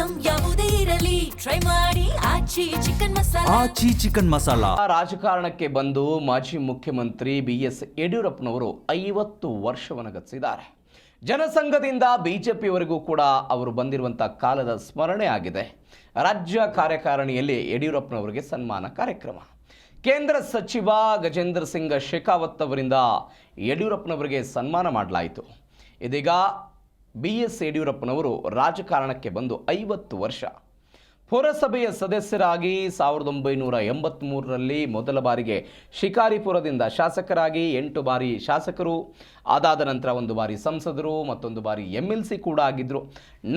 Item ಯಾವುದೇ ಇರಲಿ try ಮಾಡಿ ಆಚಿ ಚಿಕನ್ ಮಸಾಲಾ. ರಾಜಕಾರಣಕ್ಕೆ ಬಂದು ಮಾಜಿ ಮುಖ್ಯಮಂತ್ರಿ BS ಯಡಿಯೂರಪ್ಪನವರು 50 ವರ್ಷವನ್ನು ಗತಿಸಿದ್ದಾರೆ. ಜನಸಂಘದಿಂದ ಬಿಜೆಪಿಯವರೆಗೂ ಕೂಡ ಅವರು ಬಂದಿರುವಂಥ ಕಾಲದ ಸ್ಮರಣೆ ಆಗಿದೆ. ರಾಜ್ಯ ಕಾರ್ಯಕಾರಿಣಿಯಲ್ಲಿ ಯಡಿಯೂರಪ್ಪನವರಿಗೆ ಸನ್ಮಾನ ಕಾರ್ಯಕ್ರಮ. ಕೇಂದ್ರ ಸಚಿವ ಗಜೇಂದ್ರ ಸಿಂಗ್ ಶೇಖಾವತ್ ಅವರಿಂದ ಯಡಿಯೂರಪ್ಪನವರಿಗೆ ಸನ್ಮಾನ ಮಾಡಲಾಯಿತು. ಇದೀಗ BS ಯಡಿಯೂರಪ್ಪನವರು ರಾಜಕಾರಣಕ್ಕೆ ಬಂದು 50 ವರ್ಷ. ಪುರಸಭೆಯ ಸದಸ್ಯರಾಗಿ 1983ರಲ್ಲಿ ಮೊದಲ ಬಾರಿಗೆ ಶಿಕಾರಿಪುರದಿಂದ ಶಾಸಕರಾಗಿ 8 ಬಾರಿ ಶಾಸಕರು, ಅದಾದ ನಂತರ 1 ಬಾರಿ ಸಂಸದರು, ಮತ್ತೊಂದು ಬಾರಿ MLC ಕೂಡ ಆಗಿದ್ದರು.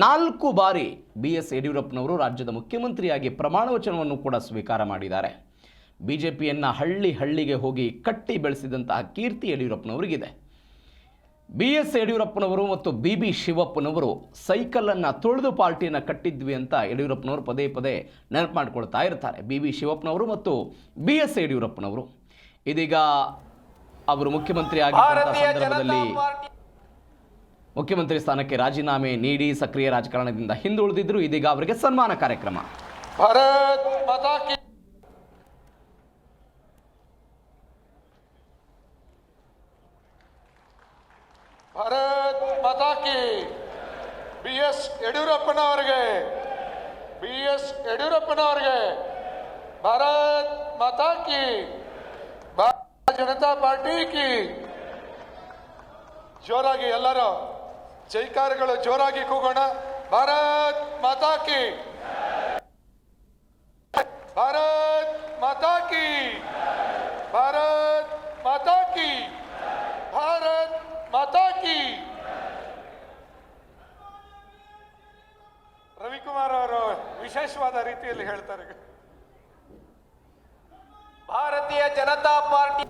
4 ಬಾರಿ BS ಯಡಿಯೂರಪ್ಪನವರು ರಾಜ್ಯದ ಮುಖ್ಯಮಂತ್ರಿಯಾಗಿ ಪ್ರಮಾಣ ವಚನವನ್ನು ಕೂಡ ಸ್ವೀಕಾರ ಮಾಡಿದ್ದಾರೆ. ಬಿಜೆಪಿಯನ್ನು ಹಳ್ಳಿಗೆ ಹೋಗಿ ಕಟ್ಟಿ ಬೆಳೆಸಿದಂತಹ ಕೀರ್ತಿ ಯಡಿಯೂರಪ್ಪನವರಿಗಿದೆ. BS ಯಡಿಯೂರಪ್ಪನವರು ಮತ್ತು BB ಶಿವಪ್ಪನವರು ಸೈಕಲನ್ನು ತುಳಿದು ಪಾರ್ಟಿಯನ್ನು ಕಟ್ಟಿದ್ವಿ ಅಂತ ಯಡಿಯೂರಪ್ಪನವರು ಪದೇ ಪದೇ ನೆನಪು ಮಾಡಿಕೊಳ್ತಾ ಇರ್ತಾರೆ. BB ಶಿವಪ್ಪನವರು ಮತ್ತು BS ಯಡಿಯೂರಪ್ಪನವರು ಇದೀಗ ಅವರು ಮುಖ್ಯಮಂತ್ರಿ ಆಗಿದ್ದಂಥ ಸಂದರ್ಭದಲ್ಲಿ ಮುಖ್ಯಮಂತ್ರಿ ಸ್ಥಾನಕ್ಕೆ ರಾಜೀನಾಮೆ ನೀಡಿ ಸಕ್ರಿಯ ರಾಜಕಾರಣದಿಂದ ಹಿಂದುಳಿದಿದ್ರು. ಇದೀಗ ಅವರಿಗೆ ಸನ್ಮಾನ ಕಾರ್ಯಕ್ರಮ. ಭಾರತ್ ಮಾತಾ ಕಿ. BS ಯಡಿಯೂರಪ್ಪನವರಿಗೆ ಭಾರತ್ ಮಾತಾ ಕಿ. ಭಾರತೀಯ ಜನತಾ ಪಾರ್ಟಿ ಕಿ. ಜೋರಾಗಿ ಎಲ್ಲರೂ ಜೈಕಾರಗಳು ಜೋರಾಗಿ ಕೂಗೋಣ. ಭಾರತ್ ಮಾತಾ ಕಿ. ಭಾರತ್ ಮಾತಾ ಕಿ. ಭಾರತ್ ಮಾತಾ ಕಿ. ಭಾರತ್ ಮಾತಾ ಕಿ. ರವಿಕುಮಾರ್ ಅವರು ವಿಶೇಷವಾದ ರೀತಿಯಲ್ಲಿ ಹೇಳ್ತಾರೆ. ಭಾರತೀಯ ಜನತಾ ಪಾರ್ಟಿ